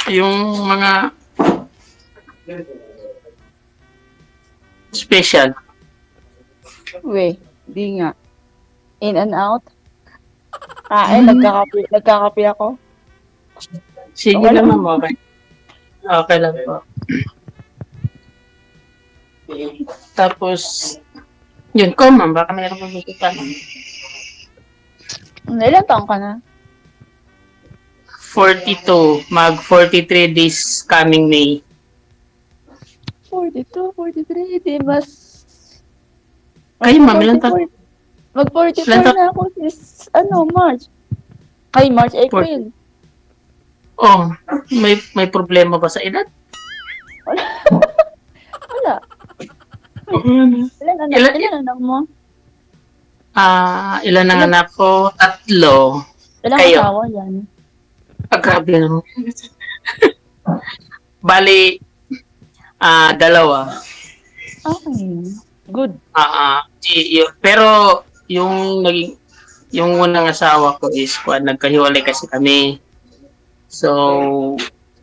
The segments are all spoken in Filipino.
Yung mga special. Weh, di nga. In and out. Nagkakape ako. Sige Okay lang, lang. ma'am. Okay. Okay lang po. Tapos, yun ko, ma'am. Baka mayroon kang gusto pa. Ilan taong ka na? 42. Mag 43 this coming May. 42, 43, di mas... Kayo, ma'am, ilan taon? Mag-44 Ilan taon? na ako this, March. Ay, March, April. Oh, may problema ba sa edad? Wala. Ilan anak mo? Ilan ang anak ko? 3. Ilang Kayo? asawa yan? Grabe naman. Bali, 2. Okay. Good. Pero yung unang asawa ko is nagkahiwalay kasi kami. So,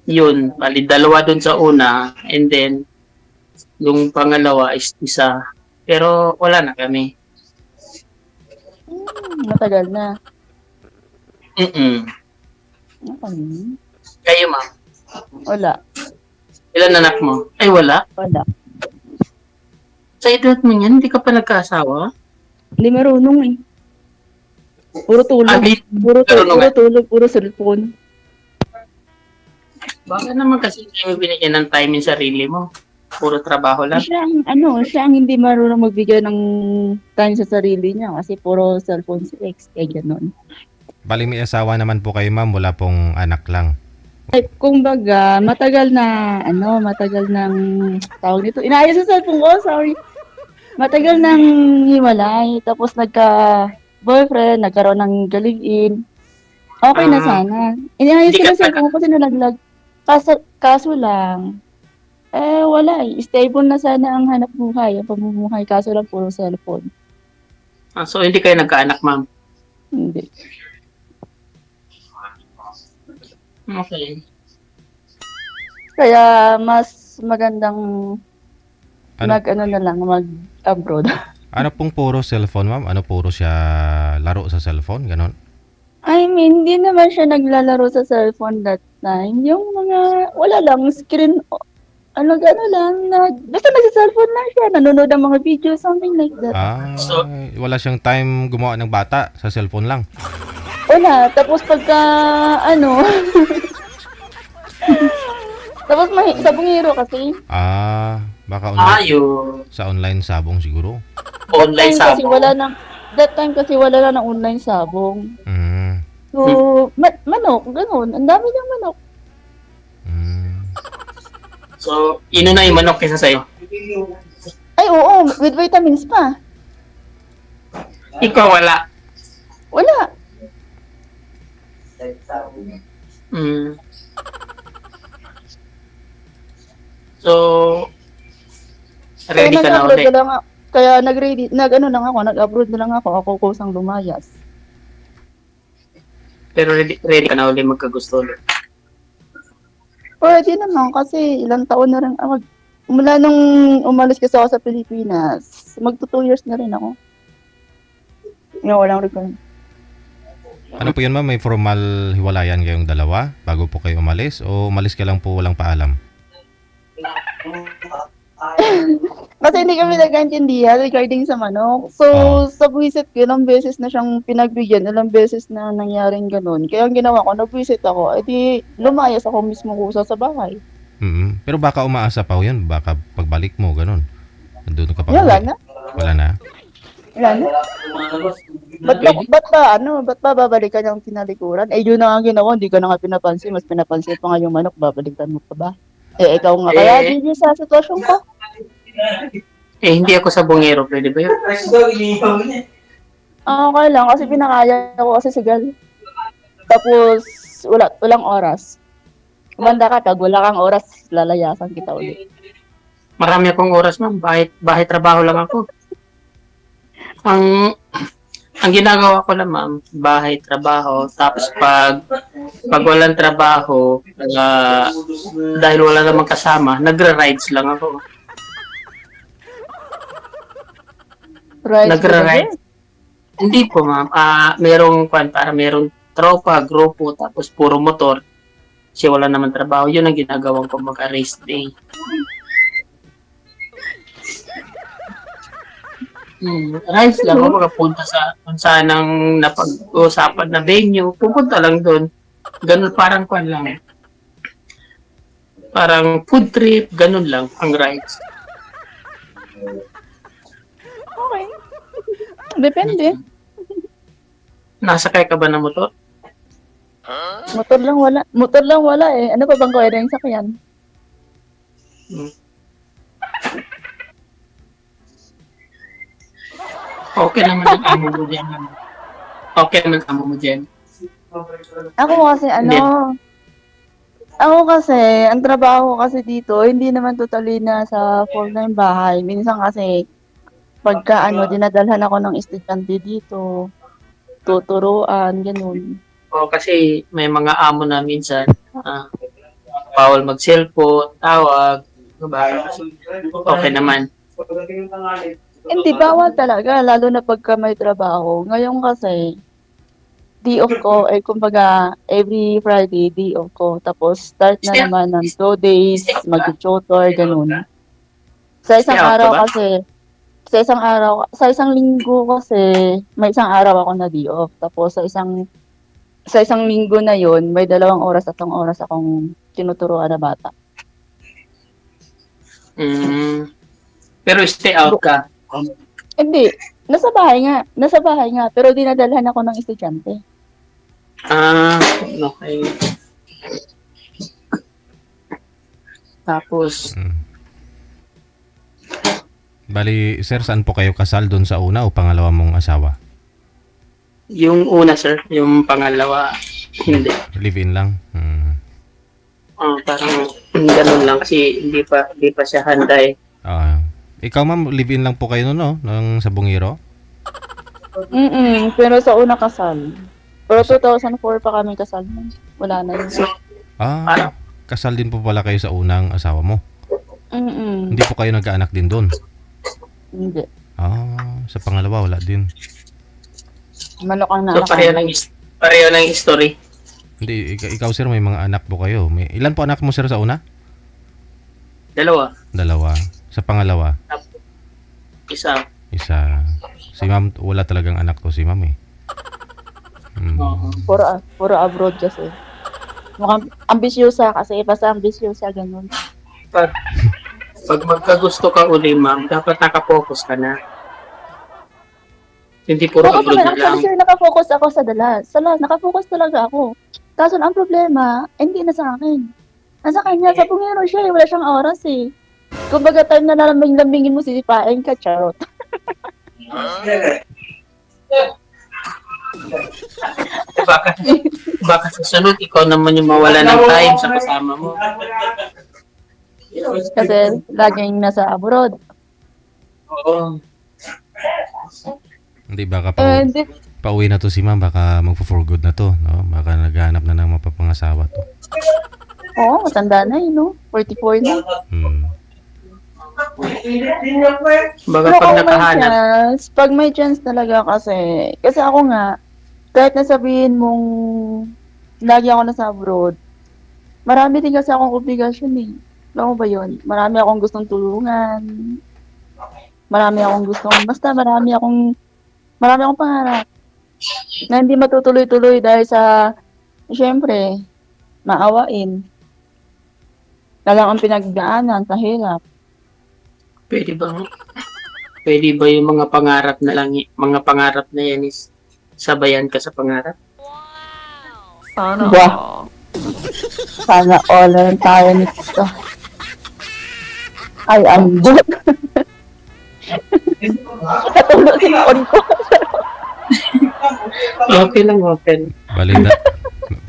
yun, bali 2 dun sa una, and then yung pangalawa is 1. Pero wala na kami. Matagal na. Okay. Kayo, ma'am? Wala. Ilan anak mo? Ay, wala? Wala. Sa edad mo yan, hindi ka pa nagkaasawa? Hindi marunong eh. Puro tulog. Puro cellphone. Baka naman kasi hindi mo binigyan ng time yung sarili mo. Puro trabaho lang. Siya ang hindi marunong magbigay ng time sa sarili niya kasi puro cellphone sex. Kaya gano'n. Bali may asawa naman po kayo, ma'am, wala pong anak lang. Ay, kumbaga, matagal nang tawag nito. Inayos sa cellphone ko, sorry. Matagal nang hiwalay, tapos nagka-boyfriend, nagkaroon ng galing-in. Okay na sana. Inayos ko na cellphone ko kasi nalaglag. Kaso lang, wala eh. Stable na sana ang hanap buhay, ang pamumuhay. Kaso lang puro cellphone. So, hindi kayo nagkaanak, ma'am? Hindi. Okay. Kaya mas magandang mag-abroad. Ano pong puro cellphone, ma'am? Ano puro siya laro sa cellphone? Ganon? I mean, hindi naman siya naglalaro sa cellphone that time. Yung mga, wala lang, screen, basta nasa-cellphone lang siya, nanonood ng mga video, something like that. So, wala siyang time gumawa ng bata, sa cellphone lang? Wala, tapos pagka, tapos sabungero kasi. Baka online, sa online sabong siguro. Online sabong? That time kasi wala na ng online sabong. So, manok, gano'n. Ang dami niyang manok. So, inuna yung manok kaysa sa'yo? Ay, oo. With vitamins pa. Ikaw wala? Wala. So, ready ka na ulit? Kaya nag-abroad na lang ako. Ako kusang lumayas. Pero ready ka na ulit magkagusto ulit? Pwede naman kasi ilang taon na rin ako. Mula nung umalis kasi ako sa Pilipinas, magto 2 years na rin ako. Walang record. Ano po yun, ma'am? May formal hiwalayan kayong dalawa bago po kayo umalis? O umalis ka lang po walang paalam? Kasi hindi kami nagkaintindihan regarding sa manok. So, sa buwisit ko, ilang beses na siyang pinagbigyan, ilang beses na nangyaring ganun. Kaya ang ginawa ko, nagbuwisit ako, edi lumayas ako mismo kusa sa bahay. Pero baka umaasa pa yun, baka pagbalik mo, ganun. Nandun ka pa. Wala na. Wala na? Wala na. Ba't ba babalikan yung tinalikuran? Yun na nga ginawa, hindi ka na nga pinapansin. Mas pinapansin pa nga yung manok, babalikan mo pa ba? Ikaw nga kaya din sa sitwasyon ko. Hindi ako sa bungero, pwede ba yun? Okay lang, kasi pinakaya ko kasi sigal. Tapos, walang oras. Kumanda ka, pag wala kang oras, lalayasan kita ulit. Marami akong oras, ma'am. Bahay trabaho lang ako. Ang ginagawa ko lang, ma'am, bahay, trabaho. Tapos pag walang trabaho, dahil wala namang kasama, nagre-rides lang ako. Right. Nagra-rides. Hindi po, ma'am. Merong tropa, grupo, tapos puro motor. Kasi wala naman trabaho. Yun ang ginagawang ko race day. Rides lang ako makapunta sa kung saan ang napag-usapan na venue. Pupunta lang doon. Ganun parang kwan lang. Parang food trip, ganun lang ang rides. Okay. Depende. Nasakay ka ba ng motor? Motor lang wala eh. Ano pa bang kaya yung sakyan? Okay naman ang amo mo dyan. Okay naman ang amo mo dyan. Ako kasi, ang trabaho kasi dito, hindi naman totally na sa full-time bahay. Minsan kasi, pagka dinadalhan ako ng estudyante dito, tuturuan, ganun. O kasi may mga amo na minsan, bawal mag-cellphone, tawag, okay naman. Hindi, bawal talaga, lalo na pagka may trabaho. Ngayon kasi, day off ko, kumbaga, every Friday, day off ko. Tapos, start na naman ng 2 days, mag-tutor, ganun. Sa isang linggo kasi, may isang araw ako na day off. Tapos, sa isang linggo na yon may 2 oras at 1 oras akong tinuturuan na bata. Pero stay out ka. Hindi. Nasa bahay nga. Pero dinadalhan ako ng estudyante. Okay. Tapos, Bali, sir, saan po kayo kasal? Doon sa una o pangalawa mong asawa? yung una, sir. Yung pangalawa, hindi. Live-in lang? Parang ganun lang kasi hindi pa siya handa eh. Ikaw, ma'am, live-in lang po kayo noon, no? Nang sa Bungiro? Pero sa una kasal. Pero 2004 pa kami kasal. Wala na yun. Kasal din po pala kayo sa unang asawa mo? Hindi po kayo nagkaanak din doon? Hindi. Sa pangalawa, wala din. Manok ang So, pareho ng history. Hindi, ikaw sir, may mga anak po kayo. Ilan po anak mo sir sa una? 2. Sa pangalawa? Isa. Si ma'am, wala talagang anak to si ma'am eh. Puro abroad kasi. Mukhang ambisyosa kasi. Basta ambisyosa, ganun. Pag magkagusto ka uli, ma'am, dapat nakapokus ka na. Hindi puro abroad na lang. Sir, nakafocus ako sa dalas. Nakafocus talaga ako. Kaso ang problema, hindi na sa akin. Nasa kanya, sa Bungiro siya, wala siyang oras eh. Kumbaga time na laming-lamingin mo, sisipain ka, charot. Baka sa sunod, ikaw naman yung mawala ng time sa kasama mo. Kasi laging nasa abroad. Oo. Hindi, baka pauwi na to si ma'am, baka magpo-for good na to, no? Baka naghahanap na ng mapapangasawa to. Oo, matanda na no? 44 na. Baga pag nakahanap. Pag may chance talaga kasi ako nga, kahit nasabihin mong lagi ako nasa abroad, marami din kasi akong obligasyon eh. Alam mo ba yun? Marami akong gustong tulungan. Marami akong pangarap na hindi matutuloy-tuloy dahil sa, syempre, maawain. Na lang ang pinagdaanan sa hirap. Pwede ba yung mga pangarap na yan is sabayan ka sa pangarap? Sana all na tayo nito. Ay, ang good. Katulog sinakon ko. Okay lang, open. Bali,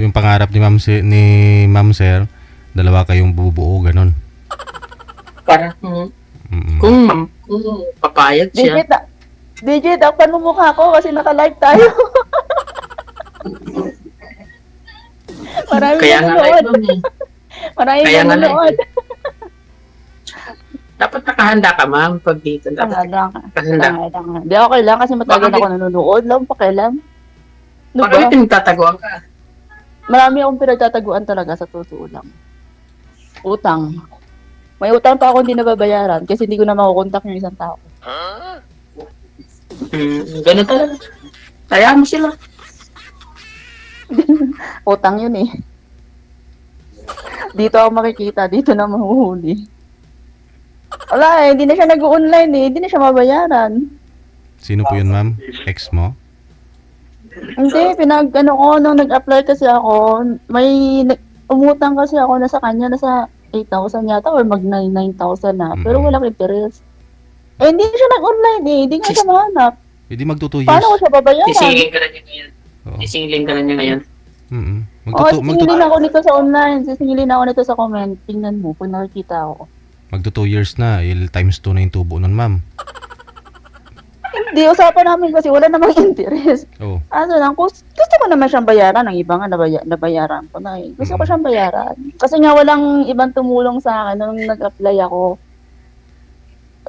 yung pangarap ni Ma'am Sir, 2 kayong bubuo, ganun. Para kung papayag siya. DJ, takpan mo mukha ko kasi naka-live tayo. Maraming Kaya nga live nanonood. nun eh. Maraming Kaya nga live. nanonood. Dapat nakahanda ka, ma'am, pag dito. Dapat Tangada ka. nakahanda. Tangada ka. Di okay lang kasi matagal Bakit? ako nanonood. Lang pakialam. Ano ba? Bakit nagtataguan ka? Marami akong pinagtataguan talaga sa totoo lang. Utang. May utang pa ako hindi nababayaran kasi hindi ko na makukontak yung isang tao. Ganun talaga. Kaya mo sila. Utang yun eh. Dito ako makikita, dito na mahuhuli. Wala eh, hindi na siya nag-online eh, hindi na siya mabayaran. Sino po yun, ma'am? Ex mo? Hindi, ko, nung nag-apply kasi ako, umutang kasi ako na sa kanya, nasa 8,000 yata or mag 9,000 na, pero walang interest. Eh, hindi siya nag-online eh, hindi nga siya mahanap. Hindi magto 2 years. Paano ko siya babayaran? Sisingilin ka na niya ngayon. Oo. Sisingilin ka na niya ngayon. Sisingilin ako nito sa online, sisingilin ako nito sa comment. Tingnan mo, kung nakikita ako. Magto 2 years na, times 2 na yung tubo nun, ma'am. Hindi, usapan namin kasi wala namang interest. Oh. Ano lang, gusto ko naman siyang bayaran. Ang iba nga nabayaran ko na eh. Gusto ko siyang bayaran. Kasi nga walang ibang tumulong sa akin nung nag-apply ako.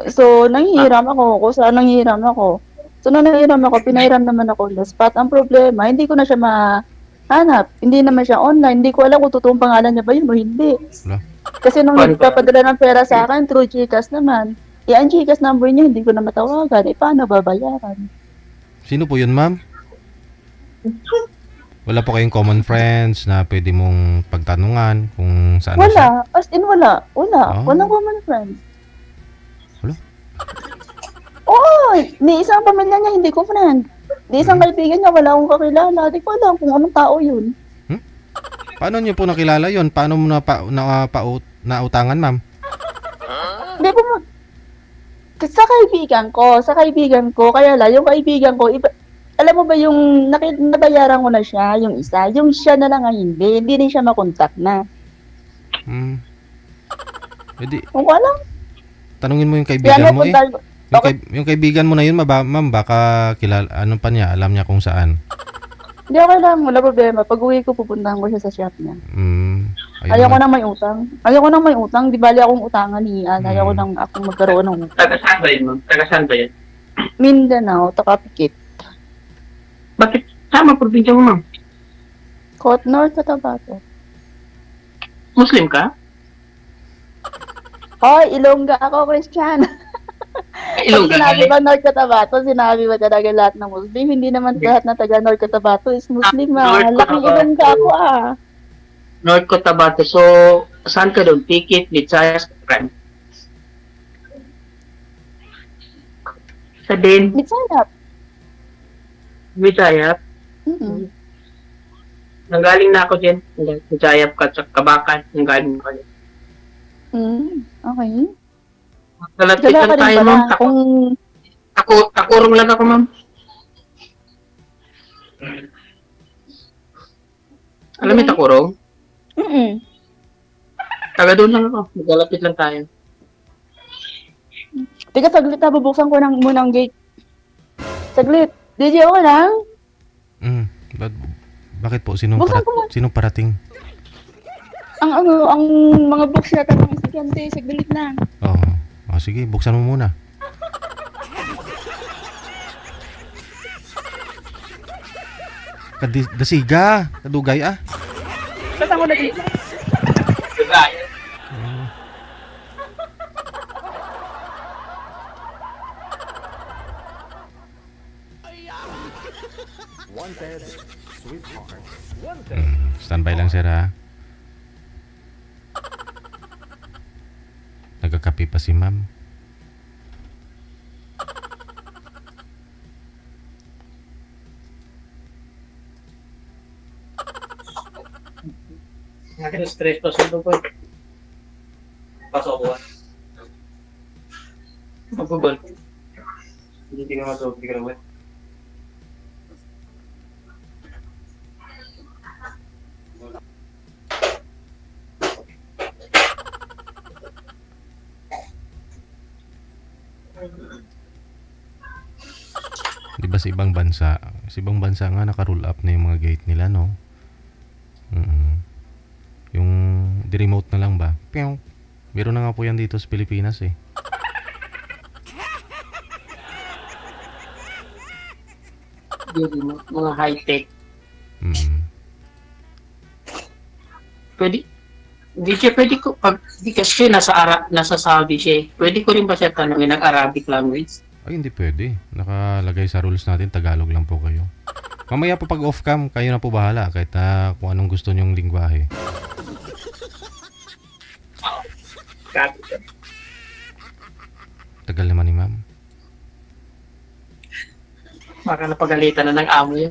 So, nanghihiram ako. Kung saan nanghihiram ako. So, nung nanghihiram ako, pinairam naman ako on the spot. Ang problema, hindi ko na siya mahanap. Hindi naman siya online. Hindi ko alam kung totoong pangalan niya ba yun o hindi. Wala. Kasi nung nagpapadala ng pera sa akin, through GCash naman. Ang GCash number niya, hindi ko na matawagan. Paano babayaran? Sino po yun, ma'am? Wala po kayong common friends na pwede mong pagtanungan kung saan siya? Wala. As in, wala. Wala. Ah. Walang common friends. Wala? Oo. Ni isang pamilya niya, hindi ko friend. Ni isang kaibigan niya, wala akong kakilala. Di ko alam kung anong tao yun. Paano niyo po nakilala yon? Paano mo nautangan, ma'am? Hindi po sa kaibigan ko, kaya lang, yung kaibigan ko, alam mo ba yung nabayaran ko na siya, yung isa, yung siya na lang ang hindi rin siya makontak na. Edi, Kung alam, tanungin mo yung kaibigan mo eh. Yung kaibigan mo na yun, ma'am, baka ano pa niya, alam niya kung saan. Hindi okay lang, wala problema. Pag uwi ko, pupuntahan ko siya sa shop niya. Ayoko nang may utang. Di bali akong utangan ni Ian. Ayoko nang akong magkaroon ng utang. Taga-saan ba yun, ma'am? Taga-saan ba yun? Mindanao, Takapikit. Bakit? Sama probinsya mo, ma'am? Cote North, Cotabato. Muslim ka? Hoy, Ilongga ako, Christian. Ilongga Sinabi ka? ba North Cotabato? Sinabi ba talaga lahat ng Muslim? Hindi naman lahat na taga North Cotabato is Muslim. North Laking Cotabato. Ilongga ako North Cotabato. So, saan ka doon? Tikit, Visayas, Crime. Sa din, Mitsayap. Visayas. Nanggaling na ako dyan. Visayas ka sa Kabakan. Nanggaling ako dyan. Okay. Kalapit Dala ka lang rin tayo, pala. ma'am. Kung Takurong lang ako, ma'am. Alam mo yung takurong? Taga doon lang ako. Magkalapit lang tayo. Teka, saglit na. Bubuksan ko muna ang gate. Saglit. DJ, okay lang? Bakit po? Sinong Buksan ko muna. parating? Ang mga books yata ng estudyante. Saglit lang. Sige, buksan mo muna. Dasiga, kadugay ah. Buksan ko na dito. Standby lang sir ha. Nagkakape pa si ma'am. Stress pa sa po. Pasok ko. Mag-google. Hindi ka masok, hindi ka naman. sa ibang bansa. Sa ibang bansa nga naka-roll up na yung mga gate nila, no? Yung di-remote na lang ba? Pew! Meron na nga po yan dito sa Pilipinas eh. Yung mga high-tech. Pwede, hindi siya pwede ko, pag hindi kasi nasa Saudi siya, pwede ko rin ba siya tanongin ng Arabic language? Ay, hindi pwede. Nakalagay sa rules natin, Tagalog lang po kayo. Mamaya po pag off-cam, kayo na po bahala kahit na kung anong gusto nyong lingwahe. Tagal naman ni ma'am. Baka napagalitan na ng amo yun.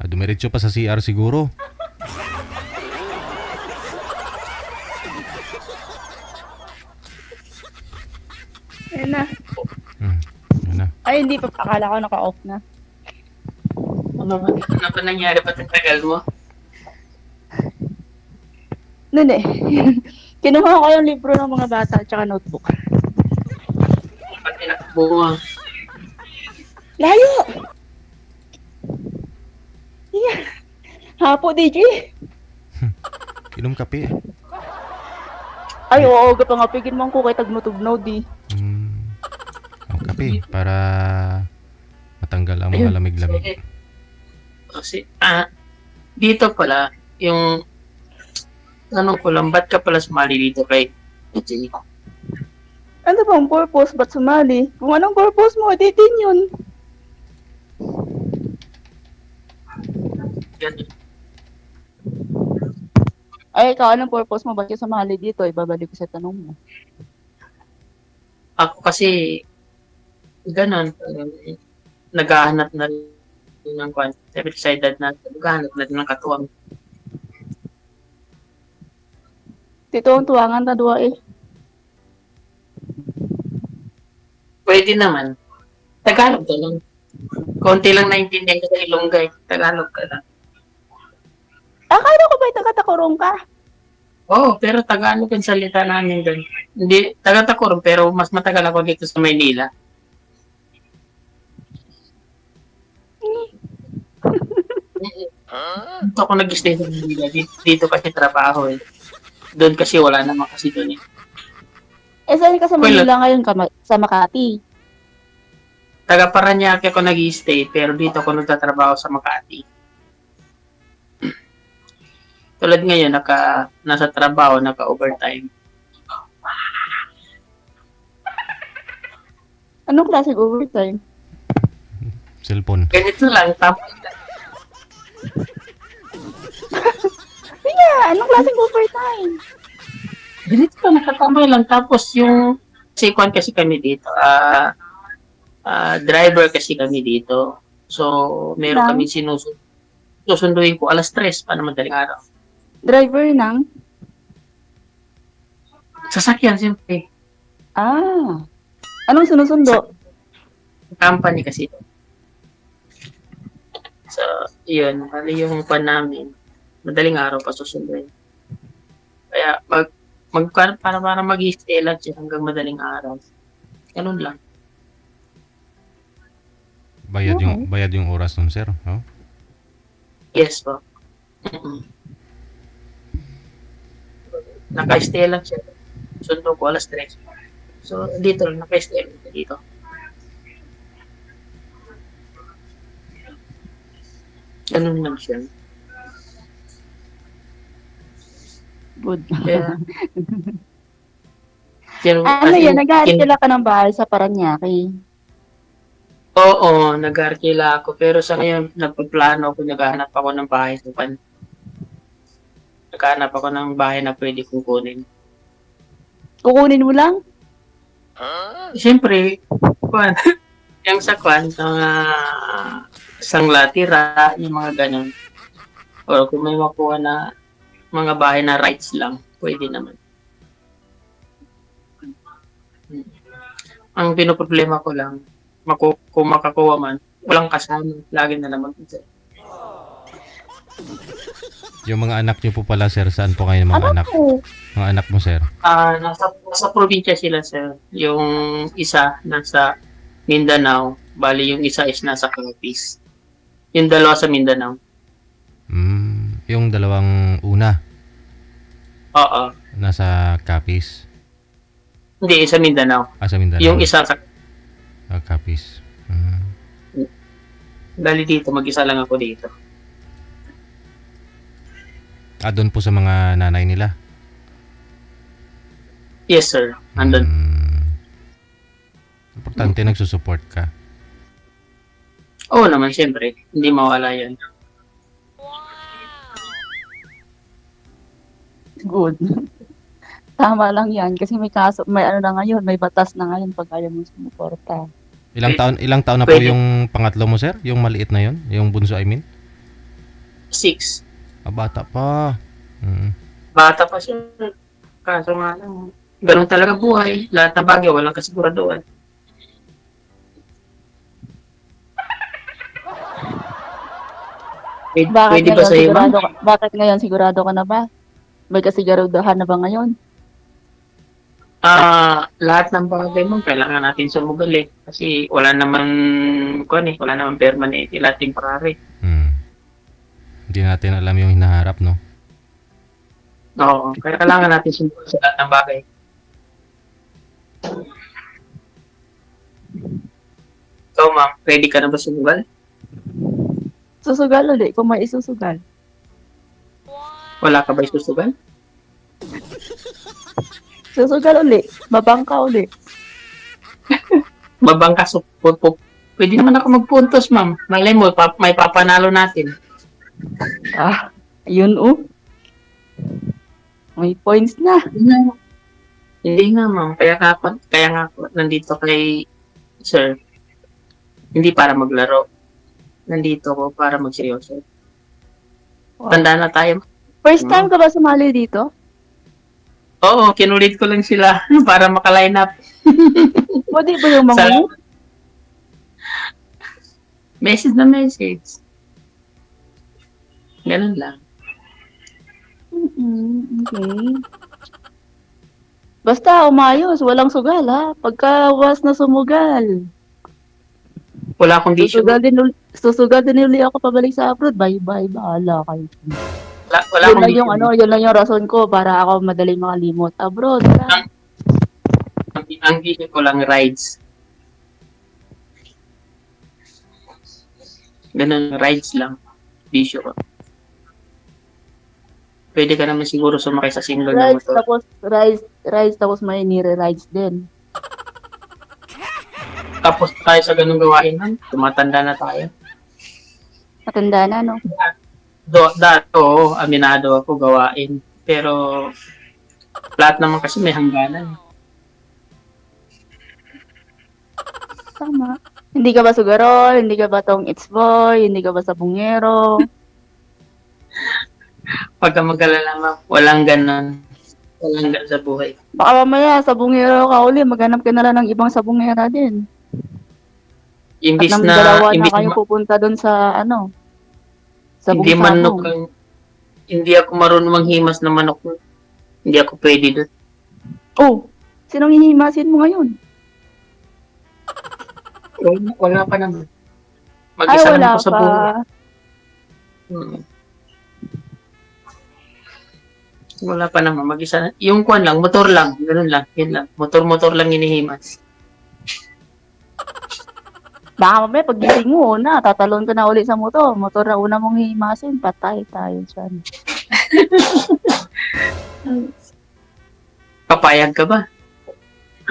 Dumiretso pa sa CR siguro. Ayan na. Yan na. Ay, hindi pa. Akala ko naka-off na. Ano ba nangyari? Ba't ang tagal mo? Nun eh. Kinuha ko yung libro ng mga bata at saka notebook. Ba't tinakbo mo? Layo! Yeah. Hapo, DJ. Inom kape eh. Ay, oo. Gapangapigin man ko kay tagno-tugnaw di. Kape para matanggal ang mga lamig-lamig. Kasi, dito pala, yung tanong ko lang, ba't ka pala sumali dito kay DJ? Ano bang purpose? Ba't sumali? Kung anong purpose mo, di din yun. Ganun. Ay, ikaw, anong purpose mo? Ba't ka sumali dito? Ibabalik ko sa tanong mo. Ako kasi, ganun, naghahanap na rin ng excited na naghahanap na rin ng katuwang. Dito ang tuwangan na duwa eh. Pwede naman. Tagalog ka lang. Konti lang naintindihan ka sa Ilonggay. Tagalog ka lang. Akala ko ba'y taga-Tacorong ka? Oo, pero Tagalog ang salita namin doon. Hindi, taga-Tacorong, pero mas matagal ako dito sa Maynila. Dito ako nag-stay sa Manila. Dito kasi trabaho eh. Doon kasi wala naman kasi doon eh. Eh, saan ka sa Manila ngayon? Sa Makati? Taga Paranaque ako nag-stay, pero dito ako nagtatrabaho sa Makati. Tulad ngayon, nasa trabaho, naka-overtime. Anong klaseng overtime? Cellphone. Ganito lang, tapos Anong klaseng overtime? ganito lang, nakatambay lang. Tapos yung sikwan kasi kami dito, driver kasi kami dito. So, meron kami susunduin ko alas 3 pa na madaling araw. Driver ng? Sasakyan, siyempre. Anong sinusundo? Company kasi. So, yun. Mali yung pan namin. Madaling araw pa susunduin. Kaya, para mag-stay lang siya hanggang madaling araw. Ganun lang. Bayad yung oras nun, sir. Oh? Yes po. Naka-stay lang siya. Sundo ko alas 3. So, dito lang. Naka-stay lang siya dito. Ganun lang siya. Good. Yeah. Pero, Ano yan? Nag-aarkila ka ng bahay sa Paranaque. Oo, nag-arkila ako. Pero sa ngayon, nagpaplano ako, naghahanap ako ng bahay. Naghahanap ako ng bahay na pwede kong kunin. Kukunin mo lang? Siyempre, yung sa mga sangla, tira, yung mga ganun. O kung may makuha na mga bahay na rights lang, pwede naman. Ang pinoproblema ko lang, kung makakuha man, walang kasama, lagi na naman. Yung mga anak niyo po pala, sir, saan po kayo ng mga anak? ko. Mga anak mo, sir? Nasa probinsya sila, sir. Yung isa nasa Mindanao, bali yung isa is nasa Capiz. Yung dalawa sa Mindanao. Yung dalawang una, Oo. nasa Capiz. Hindi, sa Mindanao. Sa Mindanao. Yung isa sa... Capiz. Bali dito, mag-isa lang ako dito. Doon po sa mga nanay nila? Yes, sir. Andun. Importante, nagsusupport ka. Oo naman, siyempre. Hindi mawala yan. Good. Tama lang yan. Kasi may kaso, may ano na ngayon, may batas na ngayon pag ayaw mo sumuporta. Ilang taon na po Pwede. yung pangatlo mo, sir? Yung maliit na yon, yung bunso, I mean? 6. Bata pa. Bata pa siya. Kaso nga lang, ganun talaga buhay. Lahat ng bagay, walang kasiguraduhan. Pwede ba sa'yo, ma'am? Bakit ngayon sigurado ka na ba? May kasiguraduhan na ba ngayon? Lahat ng bagay mo, kailangan natin sumugal eh. Kasi wala naman, wala naman permanent, lahat temporary. Hindi natin alam yung hinaharap, no? Oo, kaya kailangan natin sumugal sa lahat ng bagay. So, ma'am, ready ka na ba sumugal? Susugal ulit kung may isusugal. Wala ka ba isusugal? Susugal ulit. Mabangka ulit. Mabangka, pwede naman ako magpuntos, ma'am. Malay mo, may papanalo natin. Yun May points na. Hindi nga, ma'am. Kaya nga ako nandito kay sir. Hindi para maglaro. Nandito ako para magseryoso. Wow. Tanda na tayo. First time ka ba sumali dito? Oo, kinulit ko lang sila para maka-line up. Pwede ba yung mga Message na message. Ganun lang. Okay. Basta umayos, walang sugal ha. Pagka was na sumugal. Wala akong issue. Susugal din ulit ako pabalik sa abroad. Bye-bye, bahala kayo. Wala Yun akong lang issue. yun lang yung rason ko para ako madaling makalimot. Abroad, wala. Ang issue ko lang rides. Ganun, rides lang. Issue ko. Pwede ka naman siguro sumakay sa single na Rides, motor. tapos rides, tapos may nire-rides din. Tapos tayo sa ganung gawain man, tumatanda na tayo. Matanda na, no? Oo, aminado ako gawain. Pero lahat naman kasi may hangganan. Tama. Hindi ka ba sugarol? Hindi ka ba tong it's boy? Hindi ka ba sabungero? Pagka mag-alala, ma'am, walang ganon. Walang ganon sa buhay. Baka mamaya, sabungero ka uli, maghanap ka na lang ng ibang sabungera din. Imbis At nang na, dalawa na imbis kayo na, pupunta doon sa, sa hindi bungsabong. manok ang, hindi ako marunong manghimas na manok. Hindi ako pwede doon. Oh, sinong hihimasin mo ngayon? Wala pa naman. Mag-isa wala lang ako sa pa. buhay. Wala pa naman. Mag-isa na. Yung kwan lang, motor lang. Ganun lang. Yun lang. Motor lang hinihimas. Baka mamaya pag-gising mo, tatalon ka na ulit sa motor. Motor na una mong hihimasin, patay tayo dyan. Papayag ka ba?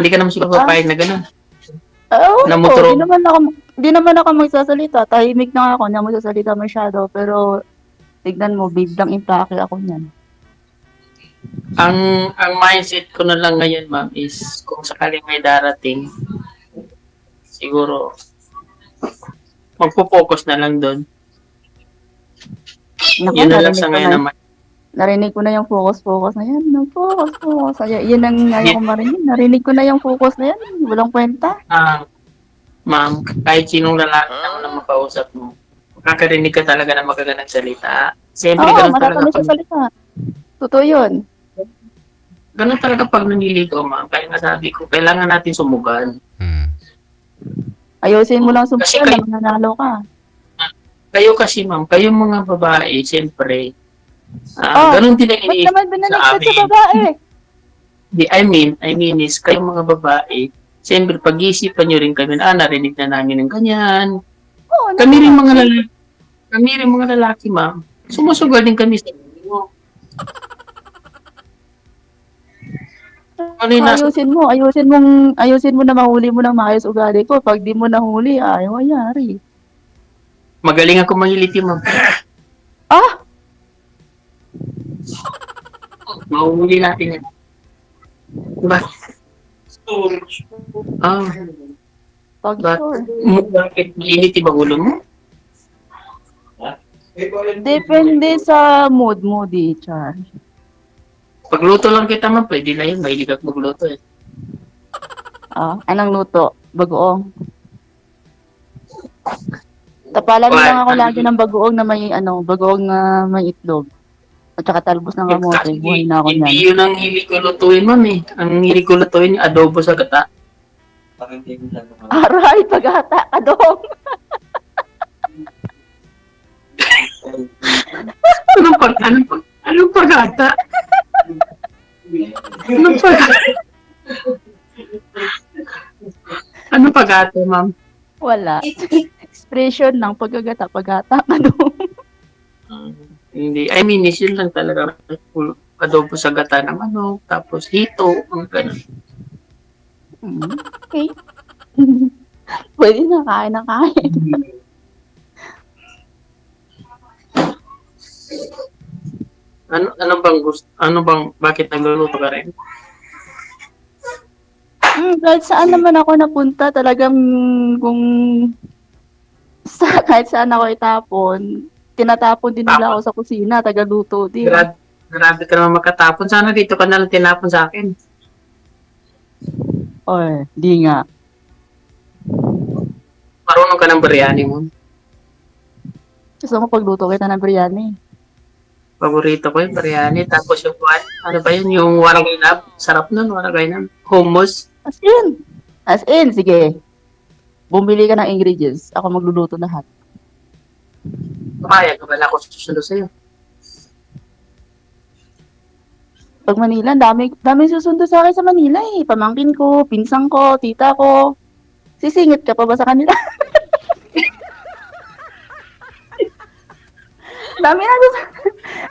Hindi ka naman siguro papayag na gano'n. Oo, Na motor. di naman ako magsasalita. Tahimik na ako, na magsasalita masyado. Pero, tignan mo, babe lang impake ako niyan. Ang mindset ko na lang ngayon, ma'am, is kung sakaling may darating, siguro, magpo-focus na lang doon. Naku, Yun na lang sa ngayon naman. Narinig ko na yung focus na yan. No, focus. Yun ang ngayon ko marinig. Narinig ko na yung focus na yan. Walang kwenta. Ma'am, kahit sinong lalaki naman na makausap mo, makakarinig ka talaga ng magagandang salita. Siyempre, Oo, ganun talaga matatamis pag, sa salita. Totoo yun. ganun talaga pag nanliligaw, ma'am. Kaya nga sabi ko, kailangan natin sumugal. Mm. Ayusin mo lang Kasi sumukan na mananalo ka. kayo kasi, ma'am, kayong mga babae, siyempre, Oh, ganun din ang ba't iniisip naman sa binaligtad sa amin. babae? I mean is, kayong mga babae, siyempre, pag-iisipan nyo rin kami, narinig na namin ng ganyan. Oo, Kami rin naman. mga lalaki, ma'am, sumusugal din kami sa inyo. Ano yung nasa, Ayusin mo na mahuli mo ng maayos ugali ko. Pag di mo nahuli, ayaw ayari. magaling ako mangiliti, ma'am. Ah, Mahuhuli natin yan. Ba? Ah, pag ba? sure. Bakit maliniti ba ulo mo? Depende sa mood mo, di, Char. Pagluto lang kita, ma'am, pwede na yun. Mahilig ako magluto eh. Anong luto? Bagoong. Tapalan mo lang ako lagi ng bagoong na may bagoong na may itlog. At saka talbos ng kamote. Buhay na ako Hindi niyan. yun ang hilig ko lutuin, ma'am eh. Ang hilig ko lutuin, adobo sa gata. Aray, paghata ka doon. Anong pagata? Anong pagata? Anong pagata, ma'am? Wala. Expression ng paghata ka doon. Hindi. I mean, is yun lang talaga. Adobo sa gata ng manok, tapos hito, ang ganun. Okay. Pwede na, kain na kain. Bakit nagluluto ka rin? Kahit saan naman ako napunta, talagang kahit saan ako itapon, tinatapon din nila ako sa kusina, tagaluto din. Grabe ka naman makatapon. Sana dito ka na lang tinapon sa akin. Oy, di nga. Marunong ka ng biryani mo. Gusto mo pagluto kita ng biryani. Paborito ko yung biryani. Tapos yung ano ba yun? Yung waragaynab. Sarap nun, waragaynab. Hummus. As in, sige. Bumili ka ng ingredients. Ako magluluto lahat. Kaya ka wala ako susunod sa'yo. Pag Manila, dami susundo sa akin sa Manila eh. Pamangkin ko, pinsang ko, tita ko. Sisingit ka pa ba sa kanila?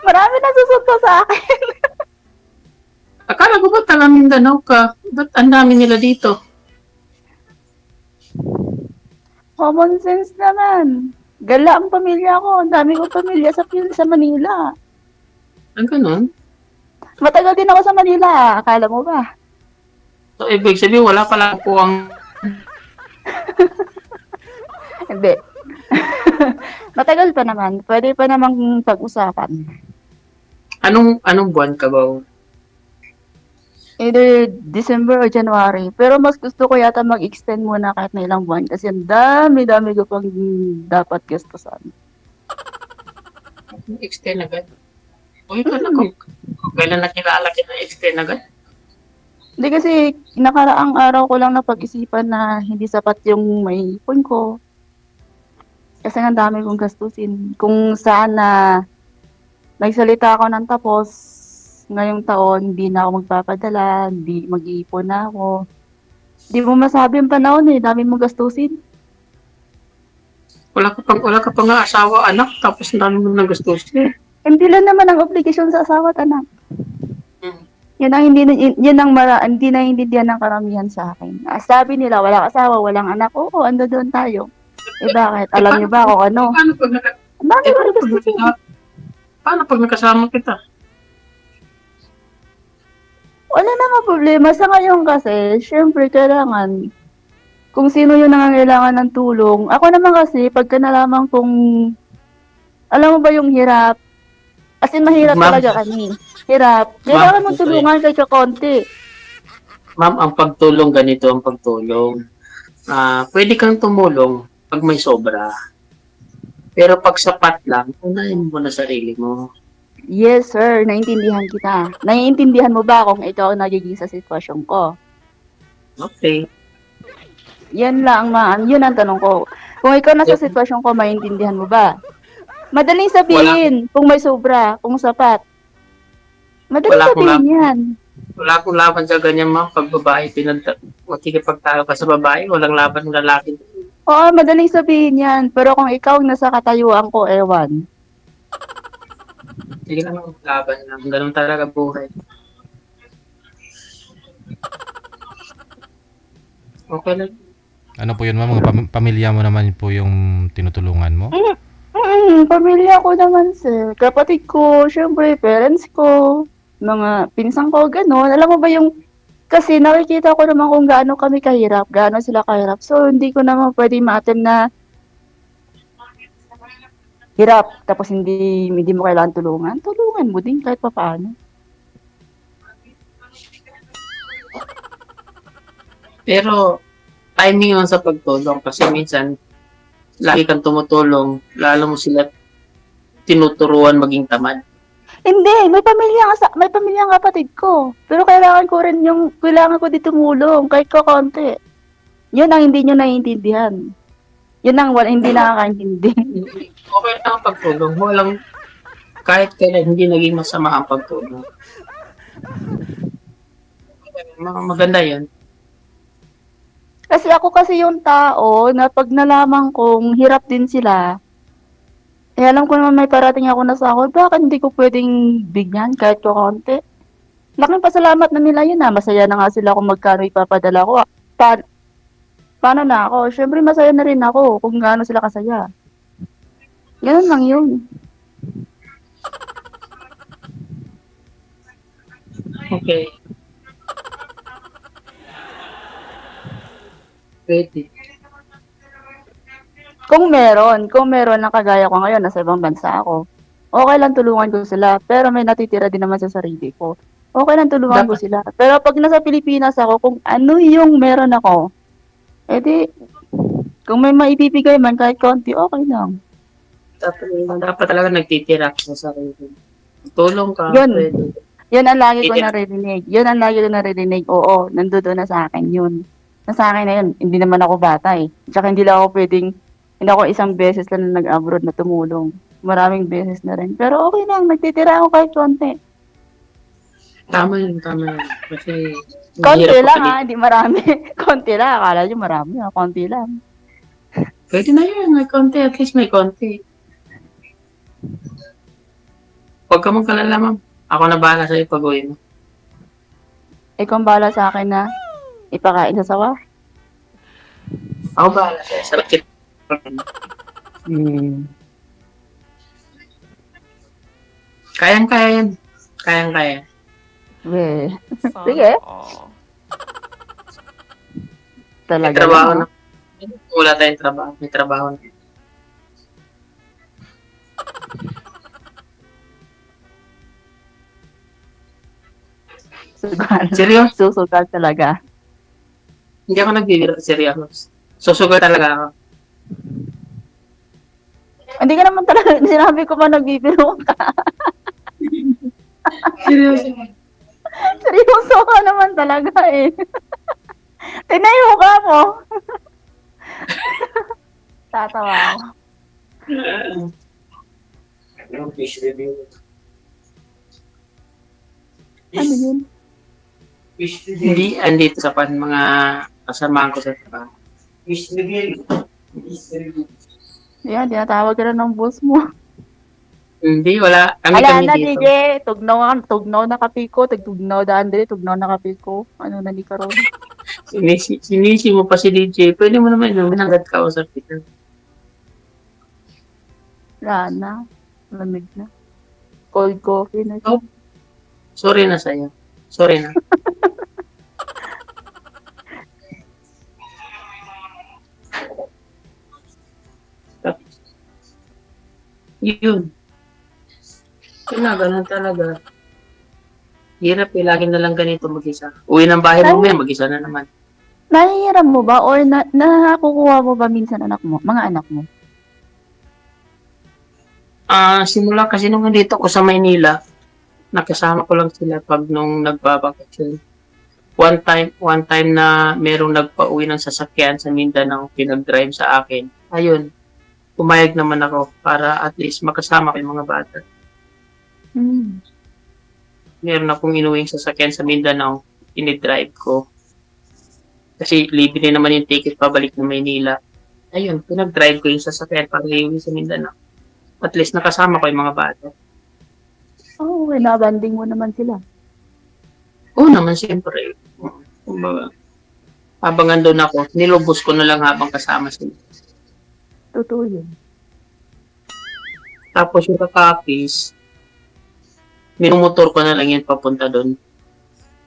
Marami na susundo sa akin. Akala ko ba taga Mindanao ka? Ba't ang dami nila dito? Common sense naman. Gala ang pamilya ko. Ang dami kong pamilya sa Manila. Ang ganun? Matagal din ako sa Manila. Akala mo ba? So, ibig sabihin, wala pala po ang... Hindi. Matagal pa naman. Pwede pa namang pag-usapan. Anong buwan ka ba? Either December or January. Pero mas gusto ko yata mag-extend muna kahit na ilang buwan. Kasi ang dami-dami ko pang dapat gastusan. Extend agad. O ikaw na kung kailan nakilala kita, extend agad. Hindi kasi nakaraang araw ko lang napag-isipan na hindi sapat yung may ipon ko. Kasi ang dami kong gastusin. Kung saan na nagsalita ako ng tapos, ngayong taon, hindi na ako magpapadala, hindi mag-iipon na ako. Hindi mo masabi ang panahon eh, dami mong gastusin. Wala ka pa nga asawa, anak, tapos ang dami mo nang gastusin. Hindi lang naman ang obligasyon sa asawa at anak. Yan ang hindi naiintindihan ng karamihan sa akin. Sabi nila, walang asawa, walang anak. Oo, ando doon tayo. Bakit? Alam niyo ba kung ano? Paano pag nakasama kita? Wala namang problema. Sa ngayon kasi, syempre, kailangan kung sino yung nangangailangan ng tulong. Ako naman kasi, pagka nalaman kung alam mo ba yung hirap? As in, mahirap talaga kami. Hirap. Kailangan mong tulungan kahit konti. Ma'am, ang pagtulong ganito ang pagtulong. Pwede kang tumulong pag may sobra. Pero pag sapat lang, unahin mo na sarili mo. Yes, sir. Naintindihan kita. Naiintindihan mo ba kung ikaw ang nagiging sa sitwasyon ko? Okay. Yan lang, ma'am. Yun ang tanong ko. Kung ikaw nasa sitwasyon ko, maintindihan mo ba? Madaling sabihin kung may sobra, kung sapat. Madaling Wala akong sabihin yan. Wala akong laban sa ganyan, ma'am. Pag babae, makikipagtalo ka sa babae, walang laban ng lalaki. Oo, madaling sabihin yan. Pero kung ikaw ang nasa katayuan ko, ewan. Sige lang, laban lang. Ganun talaga buhay. Okay lang. Ano po yun, ma'am? Mga pamilya mo naman po yung tinutulungan mo? Pamilya ko naman, sir. Kapatid ko, syempre, parents ko, mga pinsang ko, gano'n. Alam mo ba yung, kasi nakikita ko naman kung gaano kami kahirap, gaano sila kahirap. So, hindi ko naman pwede ma-attempt na hirap, tapos hindi mo kailangan tulungan. Tulungan mo din kahit papaano. Pero, timing lang sa pagtulong kasi minsan, lagi kang tumutulong, lalo mo sila tinuturuan maging tamad. Hindi, may pamilya ang kapatid ko. Pero kailangan ko din tumulong kahit ko konti. Yun ang hindi nyo naiintindihan. Yun ang hindi nakakaintindi. Okay lang ang pagtulong. Kahit kailan hindi naging masama ang pagtulong. Maganda yun. Kasi ako yung tao na pag nalaman kong hirap din sila, alam ko naman may parating ako na sahod, bakit hindi ko pwedeng bigyan kahit ko konti? Laking pasalamat na nila yun masaya na nga sila kung magkano ipapadala ko. Paano na ako? Siyempre masaya na rin ako kung gaano sila kasaya. Ganun lang yun. Okay. Pwede. Kung meron na kagaya ko ngayon, nasa ibang bansa ako, okay lang tulungan ko sila, pero may natitira din naman sa sarili ko. Okay lang tulungan ko sila. Pero pag nasa Pilipinas ako, kung ano yung meron ako, edi, kung may maibibigay man kahit konti, okay lang. Dapat talaga nagtitira ka sa sarili. Tulong ka. Yun. Pwede. Yun ang lagi ko naririnig. Oo, nandoon na sa akin yun. Sa akin na yun, hindi naman ako bata eh. Tsaka hindi ako isang beses lang na nag-abroad na tumulong. Maraming beses na rin. Pero okay lang, nagtitira ako kahit konti. Tama yun. Kasi, Konti lang hindi marami. Konti lang, akala nyo marami konti lang. Pwede na yun, may konti. At least may konti. Huwag ka magkalala, ma'am. Ako na bahala sa'yo pag-uwi mo. Ikaw ang bahala sa akin na ipakain sa sawa. Ako bahala sa'yo. Sakit. Kayang-kaya yan. Kayang-kaya. Sige. Talaga. May trabaho na. Wala tayong trabaho. May trabaho na. Seryoso? Susugal talaga. Hindi ako nagbibiro. Seryoso. Susugal talaga ako. Hindi ka naman talaga, sinabi ko pa nagbibiro ka. Seryoso. Seryoso ka naman talaga eh. Tinayo ka mo. Tatawa ako. Fish review. Ano yun? Hindi, andito sa mga kasamahan ko sa trabaho. Fish review. Yan, tinatawag ka na ng boss mo. Hindi, wala. Kami na, dito. DJ. Tugnaw na kapiko. Tugnaw da Andre. Tugnaw na kapiko. Ano na ni Karon? Sinisi mo pa si DJ. Pwede mo naman yung minanggat ka usap dito. Wala na. Lamig na. Cold coffee na. Oh. Sorry na sa'yo. Sorry na. Yun. Ganun talaga. Hirap eh. Lagi na lang ganito mag-isa. Uwi ng bahay mo yan, mag-isa na naman. Nahihiram mo ba or nakukuha mo ba minsan mga anak mo? Simula kasi nung nandito ko sa Maynila, nakasama ko lang sila pag nung nagbabakasyon. One time na merong nagpa-uwi ng sasakyan sa Mindanao, pinag-drive sa akin. Ayun, pumayag naman ako para at least makasama ko yung mga bata. Hmm. Meron akong inuwing sasakyan sa Mindanao, inidrive ko. Kasi libre naman yung ticket pabalik ng Maynila. Ayun, pinag-drive ko yung sasakyan para iuwi sa Mindanao. At least nakasama ko yung mga bata. Oh, nabanding mo naman sila. Oo naman, siyempre. Kumbaga, habang andun ako, nilubos ko na lang habang kasama sila. Totoo yun. Tapos yung kakapis, minumotor ko na lang yun papunta doon.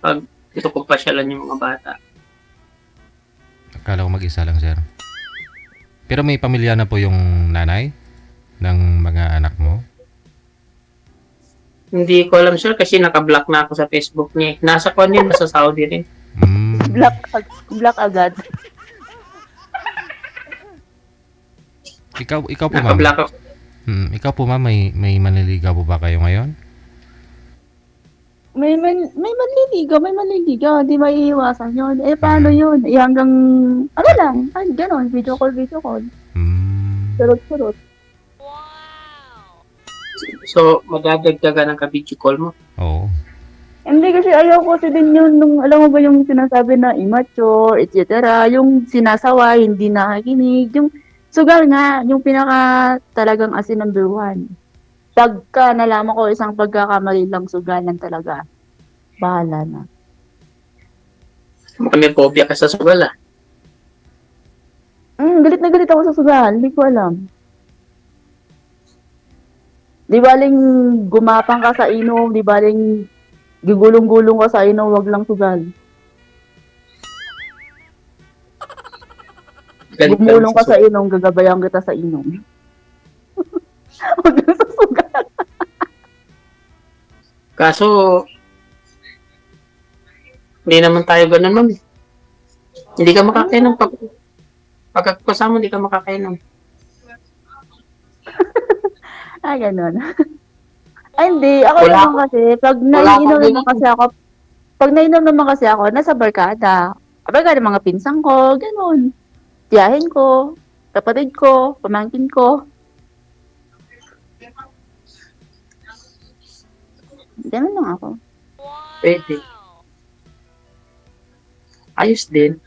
Pag ito ko pasyalan yung mga bata. Akala ko mag-isa lang, sir. Pero may pamilya na po yung nanay ng mga anak mo? Hindi ko alam, sir, kasi naka-block na ako sa Facebook niya. Nasa ko din, nasa Saudi rin. Black agad. Ikaw po, ma'am. Naka-block ako. Ikaw po, ma'am, may manliligaw po ba kayo ngayon? May manliligaw, hindi maiiwasan yun. Eh, paano yun? Eh, hanggang, ano lang, ay, gano'n, video call. Surot. So, magdadagdagan ng ka-video call mo. Oo. Hindi kasi ayaw ko kasi din yun, nung, alam mo ba yung sinasabi na immature, etc. Yung sinasaway, hindi nakikinig, yung sugal nga, yung pinaka talagang asin number one. Pagka nalaman ko isang pagkakamali lang sugalan talaga, bahala na. May phobia ka sa sugal, ah. Galit na galit ako sa sugal, hindi ko alam. Di baling gumapang ka sa inom, di baling gigulong-gulong ka sa inom, wag lang sugal. Gumulong ka sa inom, gagabayan kita sa inom. Wag lang sa sugal. Kaso, hindi naman tayo ganun, ma'am. Hindi ka makakainom. Pagkakasama, hindi ka makakainom. Ay, ganun. Ay, hindi. Ako Wala naman kasi, pag naiinom naman kasi ako, nasa barkada. Barkada mga pinsang ko, ganun. Tiyahin ko, kapatid ko, pamangkin ko. Ganun lang ako. Pwede. Ayos din.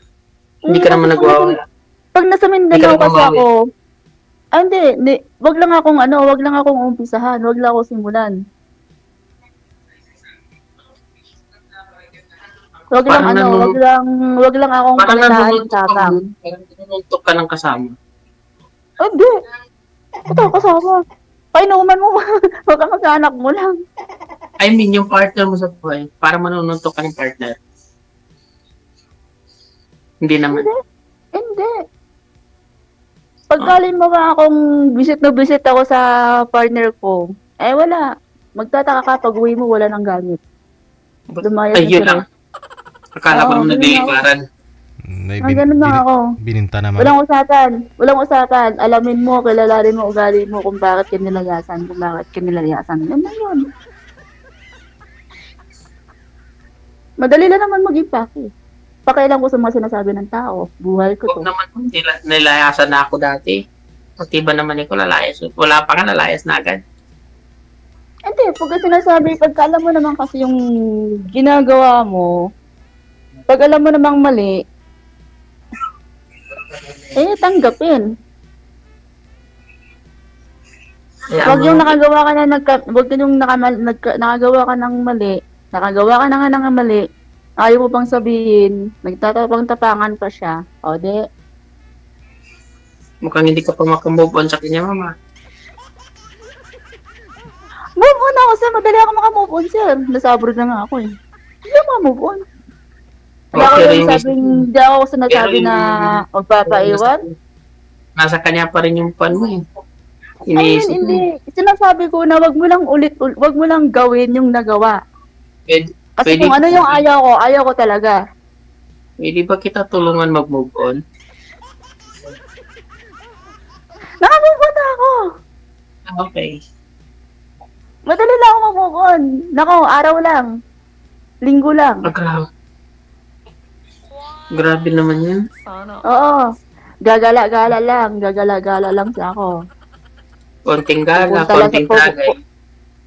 Hindi ka naman nagwawala. Pag nasa Mindanao kasi ako, hindi. Wag lang akong umpisahan, wag lang ako simulan. Wag lang akong palitaan tatang. Parang nanuntok ka ng kasama. Hindi. Ito, kasama. Painuman mo, wag kang mag-anak mo lang. I mean, yung partner mo sa buhay, parang manununtok ka ng partner. Hindi naman. Hindi. Pagkalin mo ba akong visit ako sa partner ko, eh wala. Magtataka ka pag uwi mo, wala nang gamit. Lumayas Ay, yun lang. Akala ko naman nagliliparan. Ganun lang ako. Bininta naman. Walang usapan. Alamin mo, kilalanin mo, ugali mo kung bakit kinilayasan. Yan na yun. Madali lang naman mag-impact eh. Pakailan ko sa mga sinasabi ng tao. Buhay ko to. Huwag naman nilayasan na ako dati. Pati ba naman ikaw lalayas? Wala pa ka, nalayas na agad. Hindi, pagka sinasabi, pagka alam mo naman kasi yung ginagawa mo, pag alam mo namang mali, tanggapin. Wag yung nakagawa ka ng mali, ayaw mo pang sabihin, nagtatapang-tapangan pa siya. O, di. Mukhang hindi ka pa makamove on sa kanya, mama. Move on ako, sir. Madali ako makamove on, sir. Nasa abroad na nga ako eh. Hindi ako makamove on. Hindi ako sinasabi na magpapaiwan. Nasa kanya pa rin yung pan mo eh. Hindi. Sinasabi ko na wag mo lang gawin yung nagawa. Kasi kung ano yung ayaw ko talaga. Pwede ba kita tulungan mag-move on? Nakamove on na ako. Okay. Madali lang ako mag-move on. Nako, araw lang. Linggo lang. Grabe. Grabe naman yan. Oo. Gagala-gala lang. Gagala-gala lang sa ako. Konting gala, Pupunta lang konting sa tagay.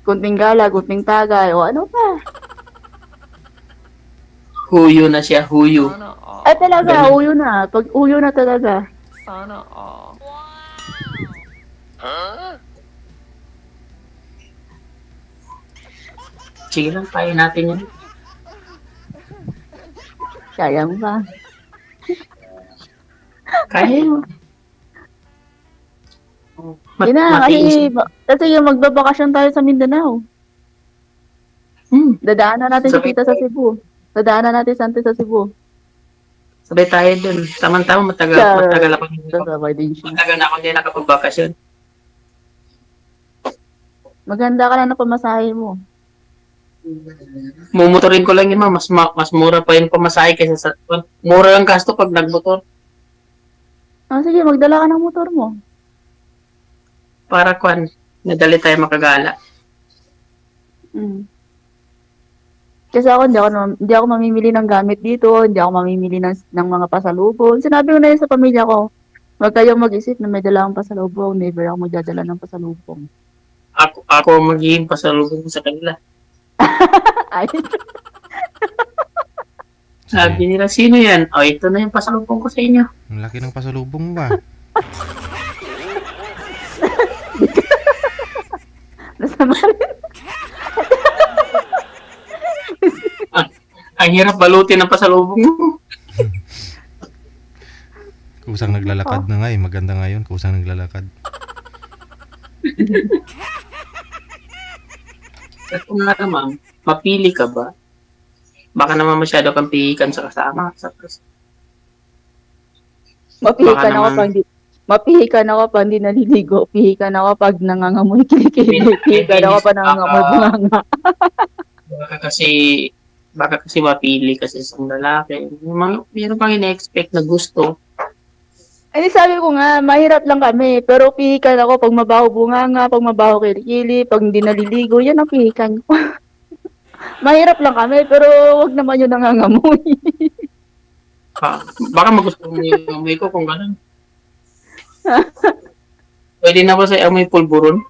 kunting gala, kunting tagay, o ano pa. Huyo na siya, huyo. Ay talaga, Ganun. uyo na. Pag uyo na talaga. Sige lang, kaya natin yan. Kaya mo ba? Kaya mo. Yun na, Matiis. kasi yung magbabakasyon tayo sa Mindanao. Dadaanan natin si Sabay Tita sa Cebu. Dadaanan natin si Sante sa Cebu. Sabay tayo dun. Tama-tama, matagal ako. Sabay din siya. Matagal na ako hindi nakapagbakasyon. Maganda ka lang na pamasahe mo. Mumotorin ko lang yun, ma. Mas mura pa yung pamasahe kaysa sa... Mura ang gasto pag nagmotor. Ah, sige, magdala ka ng motor mo. Para kwan, nadali tayo makagala. Mm. Kasi ako, hindi ako mamimili ng gamit dito, hindi ako mamimili ng mga pasalubong. Sinabi ko na yun sa pamilya ko, huwag kayong mag-isip na may dala akong pasalubong, never ako magdadala ng pasalubong. Ako magiging pasalubong sa kanila. Ay, Sabi nila, sino yan? O, ito na yung pasalubong ko sa inyo. Ang laki ng pasalubong ba? nasama rin. Ang hirap balutin ng pasalubong mo. Kusang naglalakad na nga eh. Maganda nga yun. Kusang naglalakad. At kung nga naman, mapili ka ba? Baka naman masyado kang pihikan sa kasama. Mapihikan Baka ako naman- pag mapihikan ako pag hindi naliligo. Pihikan ako pag nangangamoy kilikili. Pihikan ako pag nangangamoy bunganga. Baka kasi mapili kasi sa lalaki. Meron pang ina-expect na gusto. Ay, sabi ko nga, mahirap lang kami. Pero pihikan ako pag mabaho bunganga, pag mabaho kilikili, pag hindi naliligo, yan ang pihikan ko. Mahirap lang kami, pero wag naman yung nangangamoy. Baka magustuhan mo yung amoy ko kung gano'n. Pwede na ba sa amoy pulburon?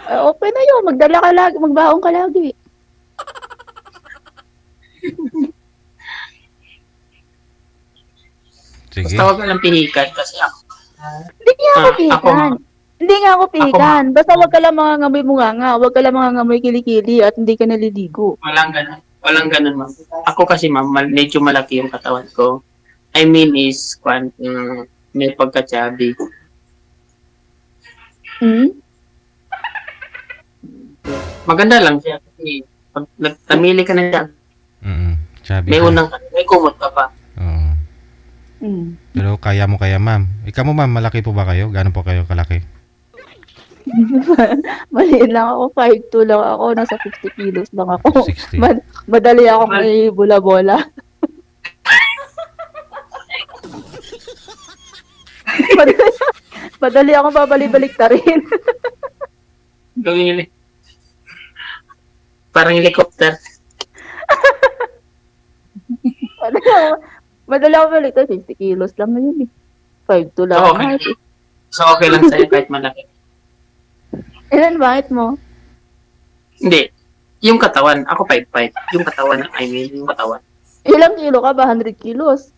Okay na yun, magdala ka lagi, magbaong ka lagi. Sige. Basta wag ka lang pihikan kasi ako. Hindi nga ako Ako, pihikan. Hindi nga ako pihikan. Basta wag ka lang mga ngamoy bunganga, wag ka lang mga ngamoy kilikili at hindi ka naliligo. walang ganun. Walang ganun, ma'am. Ako kasi, ma'am, medyo malaki yung katawan ko. I mean is, may pagka-chubby. Hmm? Maganda lang siya kasi pag nagtamili ka na siya, Sabi may ka. unang may kumot ka pa. Oo. Hmm. Pero kaya mo kaya, ma'am. Ikaw mo, ma'am, malaki po ba kayo? Gaano po kayo kalaki? Maliit lang ako, 5'2 lang ako, nasa 50 kilos lang ako. 60. Madali ako may bola-bola. madali ako babalik-balik ta rin. Gawin nila. Parang helicopter. madali ako balik ta 50 kilos lang na yun eh. 5'2 lang. So, okay. So, okay lang sa'yo kahit malaki. Ilan ba height mo? Hindi. Yung katawan, ako 5'5". Yung katawan, I mean, yung katawan. Ilang kilo ka ba? 100 kilos?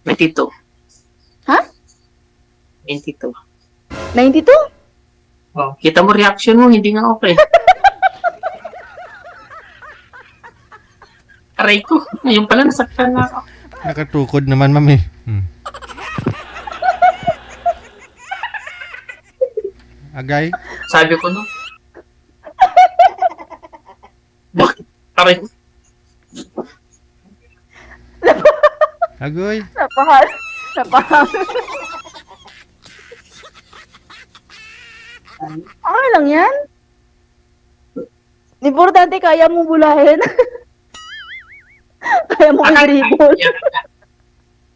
92. Ha? 92. 92? Oh, kita mo reaction mo, hindi nga okay. Aray ko, ngayon pala nasaktan na ako. Nakatukod naman, ma'am eh. Agay? Sabi ko no. Bakit? Aray ko. Agoy? Napahal. Okay lang yan. Importante kaya mo bulahin. Kaya mo i-dribble.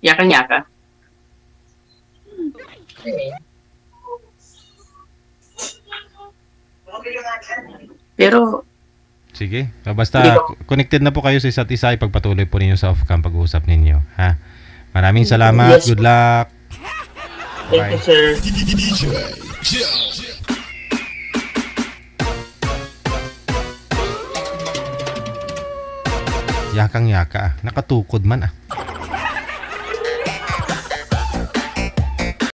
Yaka-yaka. Pero, Sige. Basta Hindi ko- connected na po kayo sa isa't isa. Ipagpatuloy po ninyo sa off-cam pag-uusap ninyo. Ha? Maraming salamat. Yes. Good luck. thank you, sir. Yakang yaka. Nakatukod man.